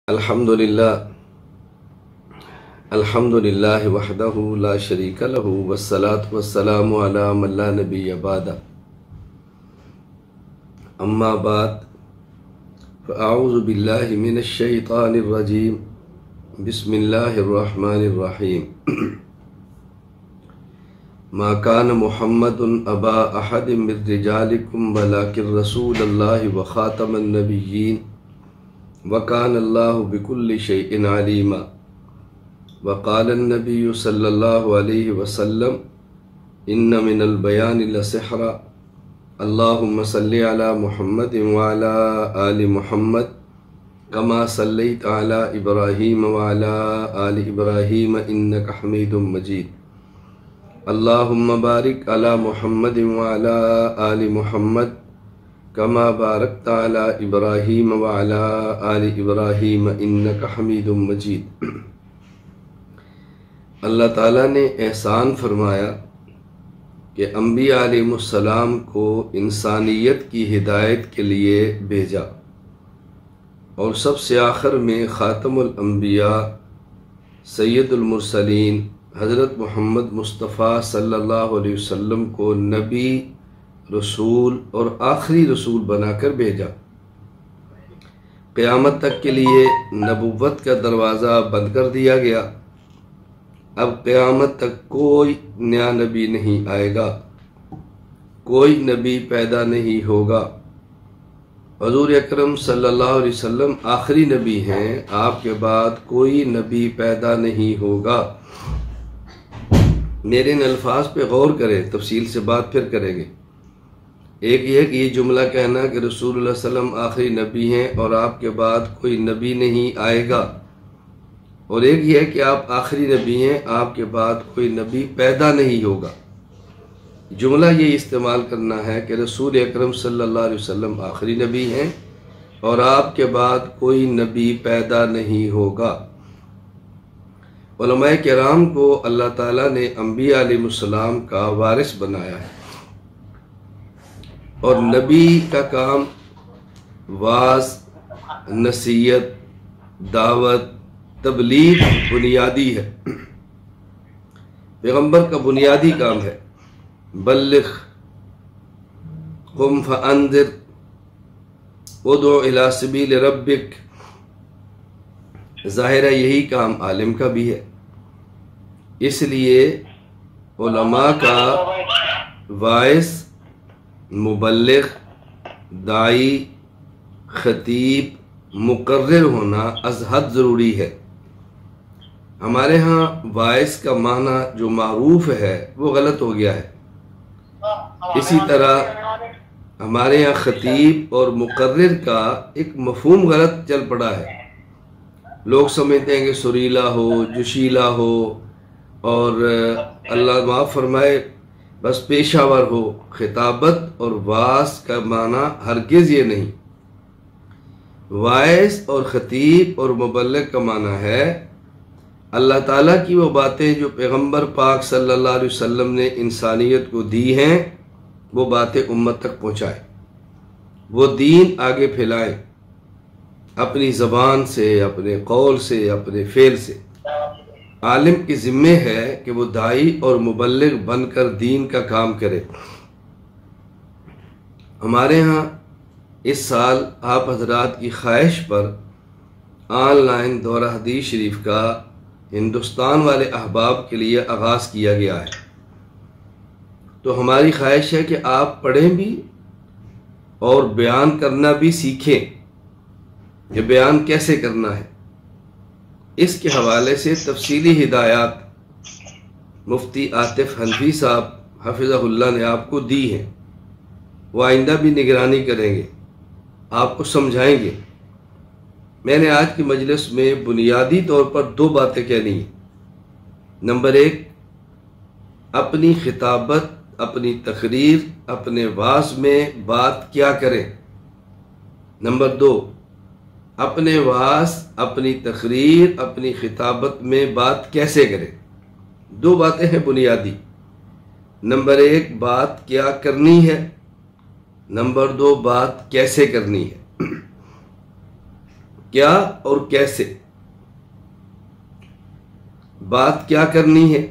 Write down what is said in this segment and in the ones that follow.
अल्हम्दुलिल्लाह वहदहु ला शरीका लहु वस्सलातु वस्सलामु अला मन ला नबिय्य बअद। अम्मा बाद फ़अऊज़ु बिल्लाहि मिनश शैतानिर रजीम। बिस्मिल्लाहिर रहमानिर रहीम। मा कान मुहम्मदुन अबा अहदिम मिर रिजालिकुम वलाकिन रसूलल्लाहि व खातमन नबिय्यीन व कान अल्लाहु बिकुल्लि शैइन अलीमा। वक़ाल नबी सल्लल्लाहु अलैहि वसल्लम इन्न मिनल बयानि लसिहरा। अल्लाहुम्मा सल्लि अला मुहम्मद व अला आलि मुहम्मद कमा सल्लैत अला इब्राहीम व अला आलि इब्राहीम इन्नका हमीदुम मजीद। अल्लाहुम्मा बारिक अला मुहम्मद व अला आलि मुहम्मद कमा बारकत अला इब्राहीम व अला आलि इब्राहीम इन्नका हमीदुम मजीद। अल्लाह ताला ने एहसान फरमाया कि अम्बिया अलैहिमुस्सलाम को इंसानियत की हिदायत के लिए भेजा और सबसे आखिर में ख़ातमुल अंबिया सैयदुल मुरसलीन हज़रत मोहम्मद मुस्तफ़ा सल्लल्लाहु अलैहि वसल्लम को नबी, रसूल और आखिरी रसूल बनाकर भेजा। क़यामत तक के लिए नबुव्वत का दरवाज़ा बंद कर दिया गया। अब क़यामत तक कोई नया नबी नहीं आएगा, कोई नबी पैदा नहीं होगा। हुज़ूर अकरम सल्लल्लाहु अलैहि वसल्लम आखिरी नबी हैं, आपके बाद कोई नबी पैदा नहीं होगा। मेरे इन अल्फाज पे गौर करें, तफसील से बात फिर करेंगे। एक ये कि ये जुमला कहना कि रसूलुल्लाह सल्लल्लाहु अलैहि वसल्लम आखिरी नबी हैं और आपके बाद कोई नबी नहीं आएगा, और एक ये है कि आप आखिरी नबी हैं, आपके बाद कोई नबी पैदा नहीं होगा। जुमला ये इस्तेमाल करना है कि रसूल अकरम सल्लल्लाहु अलैहि वसल्लम आखिरी नबी हैं और आपके बाद कोई नबी पैदा नहीं होगा। उलमाए किराम को अल्लाह ताला ने अंबिया अलैहिमुस्सलाम का वारिस बनाया है, और नबी का काम वाज, नसीहत, दावत, तबलीग बुनियादी है। पैगंबर का बुनियादी काम है बल्लिग कुम फअंदिर उदउ इला सबील रब्बिक। ज़ाहिर है यही काम आलिम का भी है, इसलिए उलमा का वाइस, मुबल्लिग, दाई, खतीब, मुकर्रिर होना अज़हद ज़रूरी है। हमारे यहाँ वाइस का माना जो मारूफ है वो गलत हो गया है। इसी तरह हमारे यहाँ खतीब और मुकर्रिर का एक मफहूम गलत चल पड़ा है। लोग समझते हैं कि सुरीला हो, जोशीला हो और अल्लाह माफ़ फरमाए बस पेशावर हो। खिताबत और वास का माना हरगिज़ ये नहीं। वाइस और खतीब और मुबल्लिग का माना है अल्लाह ताला की वो बातें जो पैगंबर पाक सल्लल्लाहु अलैहि वसल्लम ने इंसानियत को दी हैं, वो बातें उम्मत तक पहुँचाए, वो दीन आगे फैलाए अपनी ज़बान से, अपने कौल से, अपने फ़ेल से। आलिम की ज़िम्मे है कि वो दाई और मुबल्लिग बनकर दीन का काम करे। हमारे यहाँ इस साल आप हजरात की ख्वाहिश पर ऑनलाइन दौरा हदीस शरीफ का हिंदुस्तान वाले अहबाब के लिए आगाज़ किया गया है। तो हमारी ख्वाहिश है कि आप पढ़ें भी और बयान करना भी सीखें कि बयान कैसे करना है। इसके हवाले से तफसीली हिदायत मुफ्ती आतिफ हनफी साहब हफिज़हुल्लाह ने आपको दी हैं। वो आइंदा भी निगरानी करेंगे, आपको समझाएंगे। मैंने आज की मजलिस में बुनियादी तौर पर दो बातें कहनी हैं। नंबर एक, अपनी खिताबत, अपनी तकरीर, अपने वाज में बात क्या करें। नंबर दो, अपने वाज, अपनी तकरीर, अपनी खिताबत में बात कैसे करें। दो बातें हैं बुनियादी। नंबर एक, बात क्या करनी है। नंबर दो, बात कैसे करनी है। क्या और कैसे, बात क्या करनी है,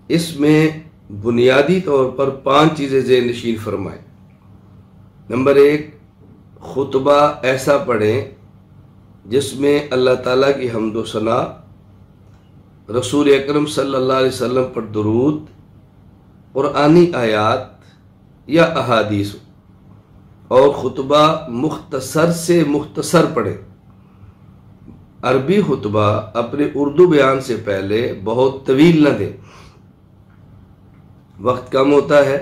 इसमें बुनियादी तौर पर 5 चीज़ें ज़हन नशीन फरमाएं। नंबर 1, खुतबा ऐसा पढ़ें जिसमें अल्लाह ताला की हम्द व सना, रसूल अकरम सल्लल्लाहु अलैहि वसल्लम पर दुरूद, कुरानी आयात या अहादीस, और खुतबा मुख्तसर से मुख्तसर पढ़े। अरबी खुतबा अपने उर्दू बयान से पहले बहुत तवील न दे, वक्त कम होता है,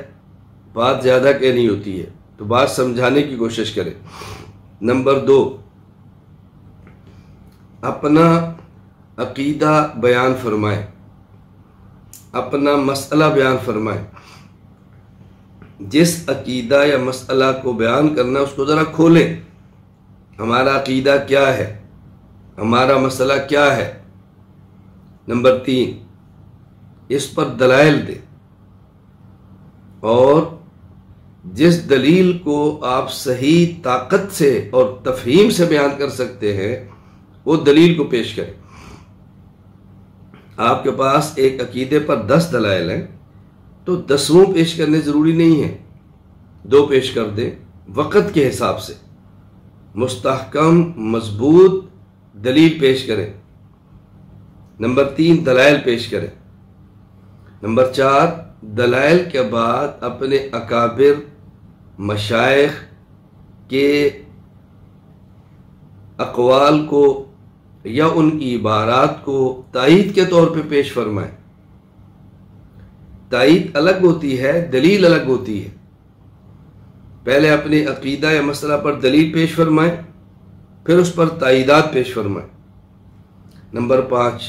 बात ज़्यादा कहनी होती है, तो बात समझाने की कोशिश करें। नंबर 2, अपना अकीदा बयान फरमाएं, अपना मसला बयान फरमाएं। जिस अकीदा या मसला को बयान करना उसको ज़रा खोलें। हमारा अकीदा क्या है, हमारा मसला क्या है। नंबर 3, इस पर दलाइल दें, और जिस दलील को आप सही ताकत से और तफहीम से बयान कर सकते हैं वो दलील को पेश करें। आपके पास एक अकीदे पर 10 दलाइल हैं तो 10वां पेश करने ज़रूरी नहीं है, 2 पेश कर दें वक़्त के हिसाब से। मुस्तहकम मजबूत दलील पेश करें। नंबर 3, दलाइल पेश करें। नंबर 4, दलाइल के बाद अपने अकाबिर मशाइख के अक़वाल को या उनकी इबारात को तायीद के तौर पे पेश फरमाएं। तायीद अलग होती है, दलील अलग होती है। पहले अपने अकीदा या मसला पर दलील पेश फरमाएं, फिर उस पर तायीदात पेश फरमाएं। नंबर 5,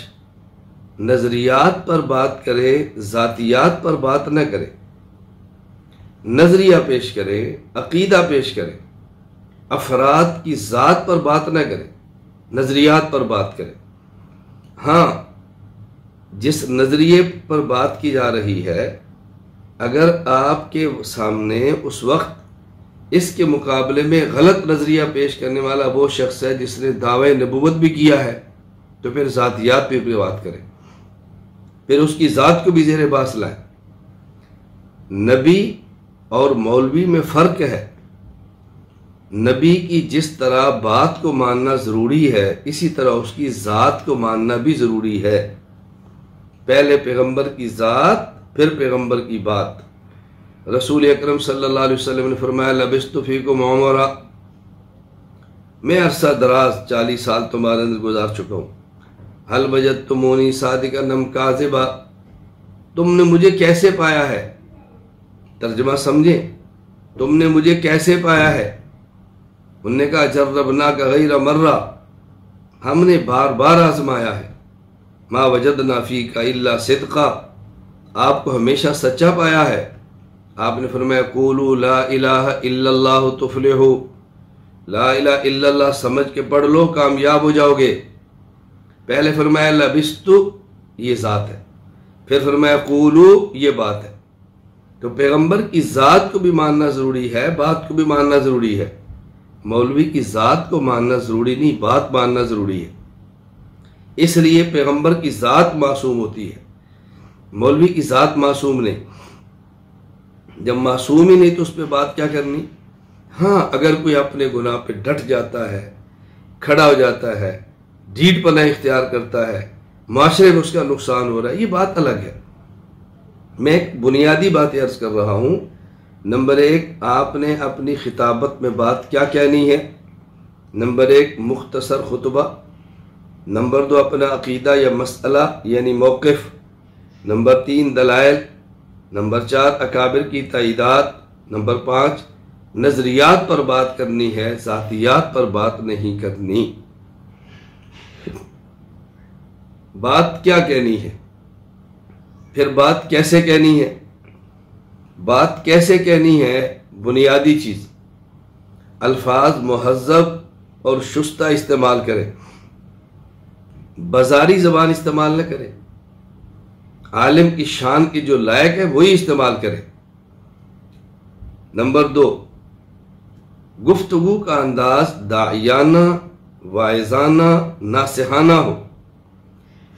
नज़रियात पर बात करें, ज़ातियात पर बात न करें। नज़रिया पेश करें, अकीदा पेश करें, अफराद की ज़ात पर बात न करें, नज़रियात पर बात करें। हाँ, जिस नज़रिए पर बात की जा रही है, अगर आपके सामने उस वक्त इसके मुकाबले में गलत नज़रिया पेश करने वाला वो शख्स है जिसने दावे नबूवत भी किया है, तो फिर ज़ातियात पे भी बात करें, फिर उसकी ज़ात को भी ज़ेर बास लाएं। नबी और मौलवी में फ़र्क है। नबी की जिस तरह बात को मानना ज़रूरी है, इसी तरह उसकी ज़ात को मानना भी ज़रूरी है। पहले पैगंबर की ज़ात, फिर पैगंबर की बात। रसूल अकरम सल्लल्लाहु अलैहि वसल्लम ने फरमाया, लबिस्तु फीकुम उमरा, मैं अरसा दराज 40 साल तुम्हारे अंदर गुजार चुका हूँ। हल वजदतुमूनी सादिक़न अम काज़िबा, तुमने मुझे कैसे पाया है। तर्जुमा समझे, तुमने मुझे कैसे पाया है। उन्होंने कहा, जर्रबना का गैर मर्रा, हमने बार बार आजमाया है। मा वजदना फीका इल्ला सिद्क़ा, आपको हमेशा सच्चा पाया है। आपने फरमाया, क़ूलू ला इलाहा इल्लल्लाहु तुफ़्लिहू, ला इलाहा इल्लल्लाह समझ के पढ़ लो, कामयाब हो जाओगे। पहले फरमाया लबिस्तु, ये ज़ात है, फिर फरमाया क़ूलू, ये बात है। तो पैगंबर की ज़ात को भी मानना ज़रूरी है, बात को भी मानना ज़रूरी है। मौलवी की ज़ात को मानना ज़रूरी नहीं, बात मानना ज़रूरी है। इसलिए पैगंबर की ज़ात मासूम होती है, मौलवी की ज़ात मासूम नहीं। जब मासूम ही नहीं तो उस पर बात क्या करनी। हाँ, अगर कोई अपने गुनाह पे डट जाता है, खड़ा हो जाता है, ढीठ पना इख्तियार करता है, माशरे में उसका नुकसान हो रहा है, ये बात अलग है। मैं एक बुनियादी बात अर्ज कर रहा हूँ। नंबर 1, आपने अपनी खिताबत में बात क्या कहनी है। नंबर 1, मुख्तसर खुतबा। नंबर 2, अपना अकीदा या मसला यानी मौक़िफ़। नंबर 3, दलाइल। नंबर 4, अकाबिर की तायीदात। नंबर 5, नज़रियात पर बात करनी है, ज़ातियात पर बात नहीं करनी। बात क्या कहनी है, फिर बात कैसे कहनी है। बात कैसे कहनी है, बुनियादी चीज़, अल्फाज मुहज़्ज़ब और शुस्ता इस्तेमाल करें, बाजारी ज़बान इस्तेमाल न करें। आलिम की शान की जो लायक है वही इस्तेमाल करें। नंबर 2, गुफ्तगू का अंदाज दाइयाना वाइजाना नासिहाना हो,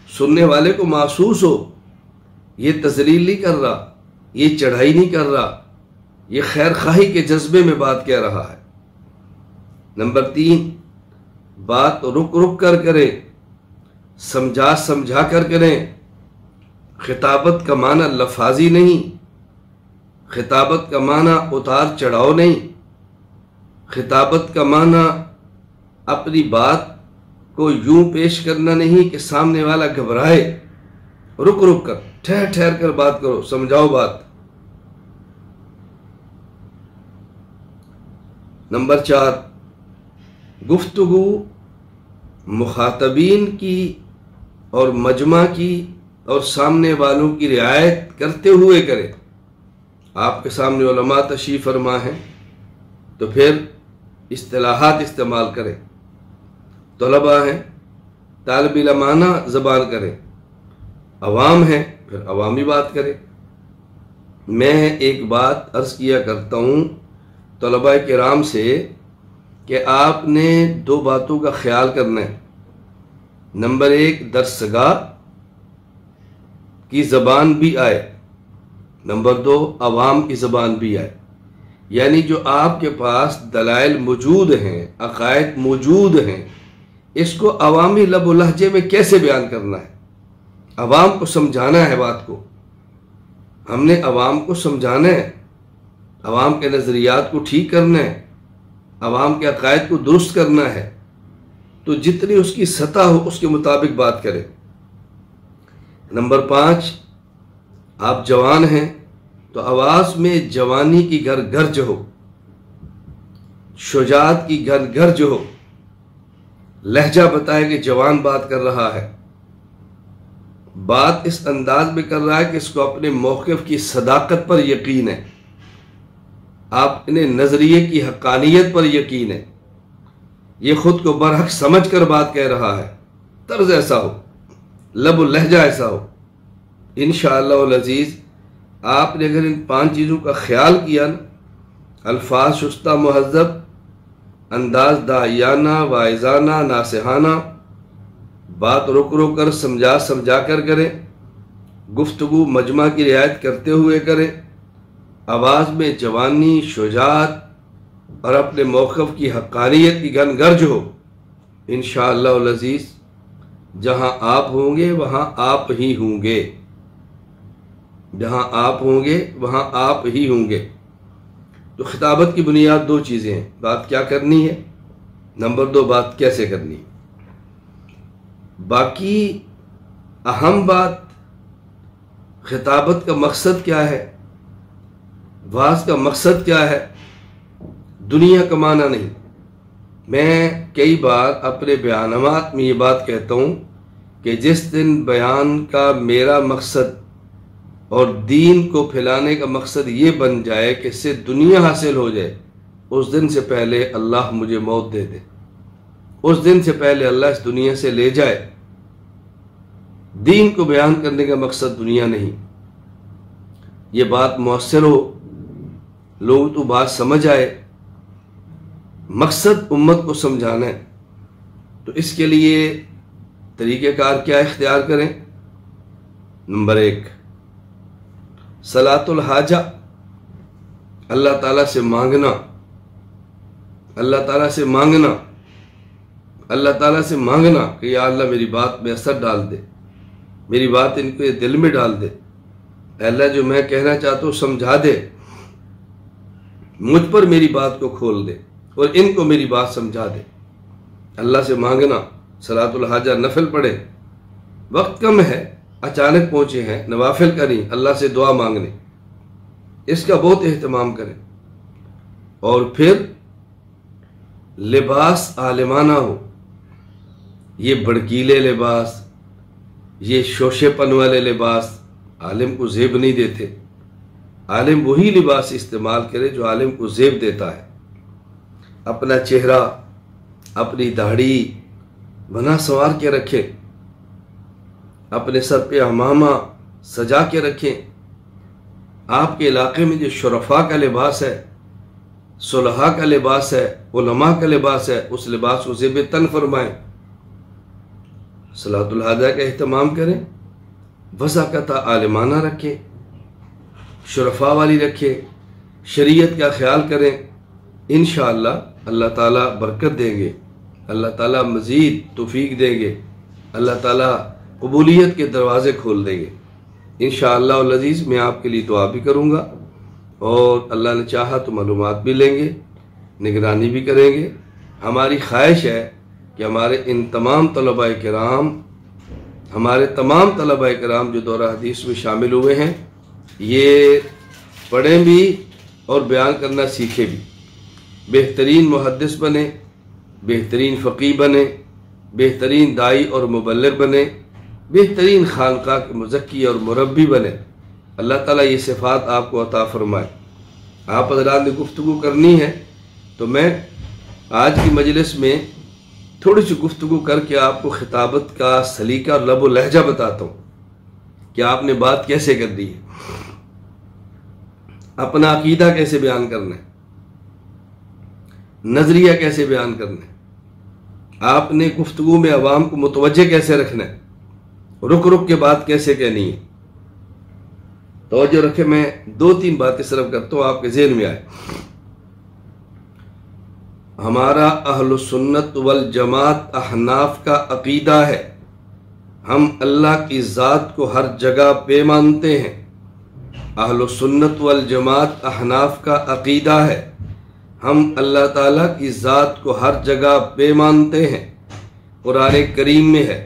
सुनने वाले को महसूस हो ये तजलील नहीं कर रहा, ये चढ़ाई नहीं कर रहा, ये खैर खाही के जज्बे में बात कह रहा है। नंबर 3, बात रुक रुक कर करें, समझा समझा कर करें। खिताबत का माना लफाजी नहीं, खिताबत का माना उतार चढ़ाव नहीं, खिताबत का माना अपनी बात को यूं पेश करना नहीं कि सामने वाला घबराए। रुक रुक कर, ठहर ठहर कर बात करो, समझाओ बात। नंबर 4, गुफ्तगू मुखातबीन की और मजमा की और सामने वालों की रियायत करते हुए करें। आपके सामने उलमा तशरीफ़ फरमा है तो फिर इस्तिलाहात इस्तेमाल करें, तलबा हैं तालिब इल्माना ज़बान करें, अवाम है फिर अवामी बात करें। मैं एक बात अर्ज़ किया करता हूँ तलबा किराम से कि आपने 2 बातों का ख्याल करना है। नंबर 1, दरसगाह की ज़बान भी आए, नंबर 2, अवाम की ज़बान भी आए। यानी जो आपके पास दलाइल मौजूद हैं, अकायद मौजूद हैं, इसको अवामी लब व लहजे में कैसे बयान करना है। अवाम को समझाना है, बात को हमने अवाम को समझाना है, अवाम के नज़रियात को ठीक करना है, अवाम के अकायद को दुरुस्त करना है। तो जितनी उसकी सतह हो उसके मुताबिक बात करें। नंबर 5, आप जवान हैं तो आवाज़ में जवानी की गर्ज हो, शुजात की गर्ज हो। लहजा बताए कि जवान बात कर रहा है, बात इस अंदाज में कर रहा है कि इसको अपने मौक़िफ़ की सदाकत पर यकीन है, आपने नज़रिए की हक़ानियत पर यकीन है, ये ख़ुद को बरहक समझ कर बात कह रहा है। तर्ज ऐसा हो, लब लहजा ऐसा हो। इंशाअल्लाह अज़ीज़ आपने अगर इन 5 चीज़ों का ख्याल किया ना, अल्फाज शुस्ता मुहज़्ज़ब, अंदाज दायाना वाइजाना नासिहाना, बात रुक रुक कर समझा समझा कर करें, गुफ्तगू मजमा की रियायत करते हुए करें, आवाज़ में जवानी शुजात और अपने मौक़िफ़ की हक़ानियत की गर्ज हो। इंशाअल्लाह अज़ीज़ जहाँ आप होंगे वहाँ आप ही होंगे, जहाँ आप होंगे वहाँ आप ही होंगे। तो खिताबत की बुनियाद 2 चीज़ें हैं, बात क्या करनी है, नंबर 2 बात कैसे करनी है। बाकी अहम बात खिताबत का मकसद क्या है, वाज़ का मकसद क्या है, दुनिया कमाना नहीं। मैं कई बार अपने बयानात में ये बात कहता हूँ कि जिस दिन बयान का मेरा मकसद और दीन को फैलाने का मकसद ये बन जाए कि इससे दुनिया हासिल हो जाए, उस दिन से पहले अल्लाह मुझे मौत दे दे, उस दिन से पहले अल्लाह इस दुनिया से ले जाए। दीन को बयान करने का मकसद दुनिया नहीं। ये बात मुअस्सर हो, लोग तो बात समझ आए, मकसद उम्मत को समझाना है। तो इसके लिए तरीक़ेकार क्या इख्तियार करें। नंबर 1, सलातुल हाजा, अल्लाह ताला से मांगना, अल्लाह ताला से मांगना, अल्लाह ताला से मांगना कि या अल्लाह मेरी बात में असर डाल दे, मेरी बात इनके दिल में डाल दे, अल्लाह जो मैं कहना चाहता हूँ समझा दे, मुझ पर मेरी बात को खोल दे और इनको मेरी बात समझा दे। अल्लाह से मांगना, सलातुल हाजा नफिल पढ़े, वक्त कम है, अचानक पहुँचे हैं, नवाफिल करें, अल्लाह से दुआ मांगने, इसका बहुत एहतमाम करें। और फिर लिबास आलिमाना हो, ये भड़कीले लिबास, ये शोशेपन वाले लिबास आलिम को ज़ेब नहीं देते। आलिम वही लिबास इस्तेमाल करे जो आलिम को ज़ेब देता है। अपना चेहरा, अपनी दाढ़ी बना संवार के रखें, अपने सर पे अमामा सजा के रखें। आपके इलाके में जो शुरफा का लिबास है सुलहा का लिबास है, उलमा का लिबास है, उस लिबास को ज़ेब तन फरमाएं। सलातुल हाजा का अहतमाम करें, वज़ाकत आलिमाना रखें, शुरफा वाली रखें, शरीयत का ख्याल करें। इंशाअल्लाह अल्लाह ताला बरकत देंगे, अल्लाह ताला मज़ीद तौफीक देंगे, अल्लाह ताला कबूलियत के दरवाज़े खोल देंगे। इंशाअल्लाह अल अज़ीज़ मैं आपके लिए दुआ भी करूँगा और अल्लाह ने चाहा तो मालूमात भी लेंगे, निगरानी भी करेंगे। हमारी ख्वाहिश है कि हमारे इन तमाम तलबा किराम, हमारे तमाम तलबा किराम जो दौरा हदीस में शामिल हुए हैं, ये पढ़ें भी और बयान करना सीखे भी, बेहतरीन मुहद्दिस बने, बेहतरीन फ़क़ीह बने, बेहतरीन दाई और मुबल्लिग बने, बेहतरीन खानका के मुज़क्की और मुरब्बी बने। अल्लाह ताला ये सिफ़ात आपको अता फ़रमाए। आप हज़रात ने गुफ्तगू करनी है तो मैं आज की मजलिस में थोड़ी सी गुफ्तगू करके आपको खिताबत का सलीका और लब व लहजा बताता हूँ कि आपने बात कैसे करनी है, अपना अकीदा कैसे बयान करना है, नजरिया कैसे बयान करना है, आपने गुफ्तगू में अवाम को मुतवज्जे कैसे रखना है, रुक रुक के बात कैसे कहनी है। तवज्जो रखे, मैं दो तीन बातें सिर्फ करता हूँ आपके ज़हन में आए। हमारा अहलुस्सुन्नत वल जमात अहनाफ का अकीदा है, हम अल्लाह की ज़ात को हर जगह पे मानते हैं। अहलुस्सुन्नत वल जमात अहनाफ का अकीदा है, हम अल्लाह ताला की ज़ात को हर जगह पे मानते हैं। कुरान करीम में है,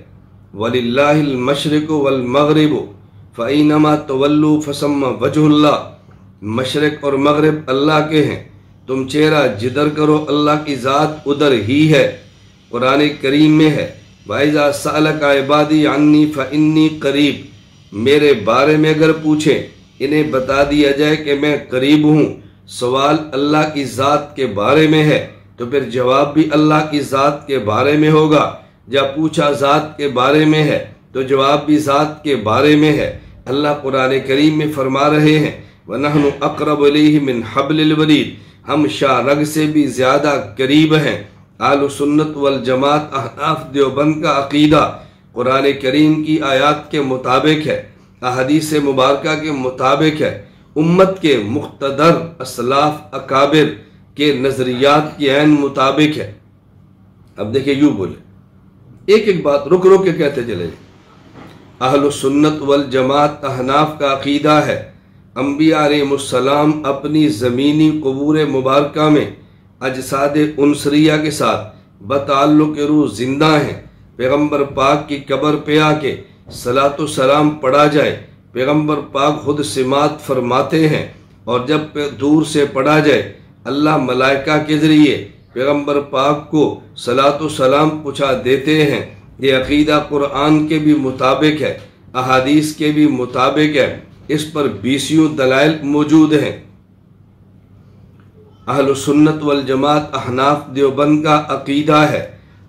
वलिल्लाहिल मशरिक़ु वल मग़रिबु फ़इन्नमा तवल्लू फ़सम्मा वजहुल्लाह, मशरिक़ और मग़रिब अल्लाह के हैं, तुम चेहरा जिधर करो अल्लाह की ज़ात उधर ही है। कुरान करीम में है, वाइज़ा सअलका इबादी अन्नी फ़इन्नी क़रीब, मेरे बारे में अगर पूछें इन्हें बता दिया जाए कि मैं करीब हूँ। सवाल अल्लाह की ज़ात के बारे में है तो फिर जवाब भी अल्लाह की ज़ात के बारे में होगा। जब पूछा ज़ात के बारे में है तो जवाब भी ज़ात के बारे में है। अल्लाह कुरान करीम में फरमा रहे हैं, वनहनु अक़रबु इलैहि मिन हब्लिल वरीद, हम शारग से भी ज़्यादा करीब हैं। अहलुस्सुन्नत वल जमात अहनाफ देवबंद का अक़ीदा कुरान करीम की आयत के मुताबिक है, अहदीस मुबारका के मुताबिक है, उम्मत के मुख्तदर असलाफ अकाबिर के नज़रियात के ऐन मुताबिक है। अब देखिए, यूँ बोले, एक एक बात रुक रुक के कहते चले। अहलुस्सुन्नत वल जमात अहनाफ का अक़ीदा है, अंबिया अलैहिमुस्सलाम अपनी ज़मीनी क़ुबूर मुबारका में अजसाद उनसरिया के साथ बताल्लुक़ रूह ज़िंदा हैं। पैगम्बर पाक की कब्र पे आके सलातो सलाम पढ़ा जाए, पैगम्बर पाक खुद सिमात फरमाते हैं, और जब दूर से पढ़ा जाए अल्लाह मलाइका के ज़रिए पैगम्बर पाक को सलातो सलाम पूछा देते हैं। ये अक़ीदा कुरान के भी मुताबिक है, अहादीस के भी मुताबिक है, इस पर 20 दलाइल मौजूद हैं। अहलुस्सुन्नत वल जमात अहनाफ देवबंद का अक़ीदा है,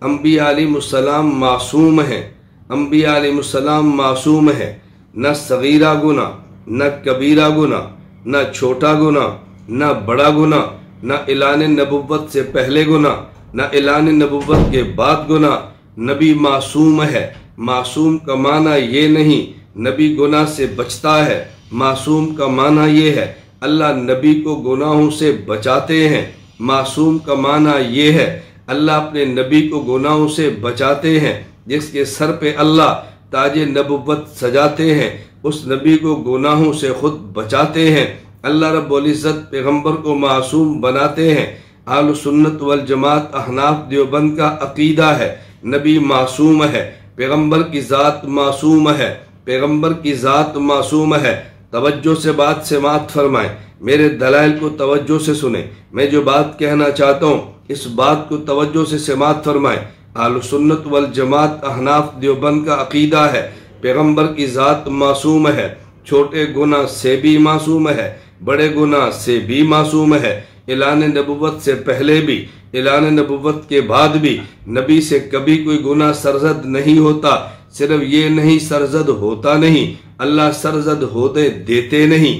अंबिया अलैहिमुस्सलाम मासूम हैं, अंबिया अलैहिमुस्सलाम मासूम है, न सगीरा गुना, न कबीरा गुना, न छोटा गुना, न बड़ा गुना, न ऐलान नबुव्वत से पहले गुना, न ऐलान नबुव्वत के बाद गुना। नबी मासूम है। मासूम का माना ये नहीं नबी गुनाह से बचता है, मासूम का माना ये है अल्लाह नबी को गुनाहों से बचाते हैं। मासूम का माना ये है अल्लाह अपने नबी को गुनाहों से बचाते हैं। जिसके सर पे अल्लाह ताज नबुव्वत सजाते हैं उस नबी को गुनाहों से खुद बचाते हैं। अल्लाह रब्बुल इज़्ज़त पैगम्बर को मासूम बनाते हैं। अहलुस्सुन्नत वल जमात अहनाफ देवबंद का अक़ीदा है, नबी मासूम है, पैगम्बर की ज़ात मासूम है, पैगम्बर की ज़ात मासूम है। तवज्जो से बात समाअत फरमाएं, मेरे दलाइल को तवज्जो से सुने। मैं जो बात कहना चाहता हूँ इस बात को तवज्जो से समाअत फरमाएं। अहलुस्सुन्नत वल जमात अहनाफ देवबंद का अक़ीदा है, पैगम्बर की ज़ात मासूम है, छोटे गुनाह से भी मासूम है, बड़े गुनाह से भी मासूम है। ऐलान नबुव्वत से पहले भी, ऐलान नबुव्वत के बाद भी नबी से कभी कोई गुनाह सरजद नहीं होता। सिर्फ ये नहीं, सरजद होता नहीं, अल्लाह सरजद होने देते नहीं,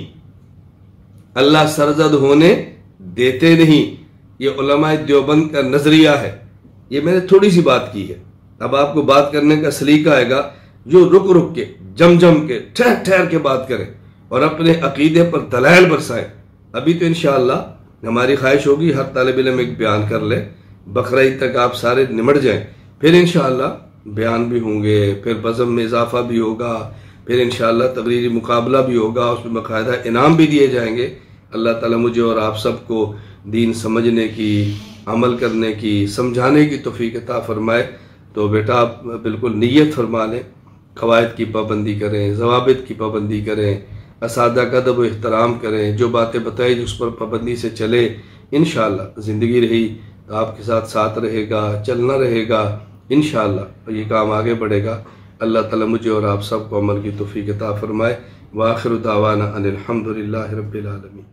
अल्लाह सरजद होने देते नहीं, ये उलमाए देवबंद का नजरिया है। ये मैंने थोड़ी सी बात की है, अब आपको बात करने का सलीका आएगा जो रुक रुक के, जम जम के, ठहर ठहर के बात करें और अपने अकीदे पर दलाइल बरसाएं। अभी तो इंशाअल्लाह हमारी ख्वाहिश होगी हर तालिब इल्म एक बयान कर ले, बकरीद तक आप सारे निमट जाएं, फिर इंशाअल्लाह बयान भी होंगे, फिर बज़म में इजाफा भी होगा, फिर इंशाअल्लाह तकरीरी मुकाबला भी होगा, उसमें बाकायदा इनाम भी दिए जाएंगे। अल्लाह ताला मुझे और आप सबको दीन समझने की, अमल करने की, समझाने की तौफीक अता फरमाए। तो बेटा आप बिल्कुल नीयत फरमा लें, क़वाइद की पाबंदी करें, ज़वाबित की पाबंदी करें, असादा का अदब व एहतराम करें, जो बातें बताई उस पर पाबंदी से चले। इंशाअल्लाह ज़िंदगी रही तो आपके साथ साथ रहेगा, चलना रहेगा इंशाअल्लाह, और ये काम आगे बढ़ेगा। अल्लाह ताला मुझे और आप सबको अमल की तौफीक अता फरमाए। व आखिर दावाना अनिल हम्दुलिल्लाहि रब्बिल आलमीन।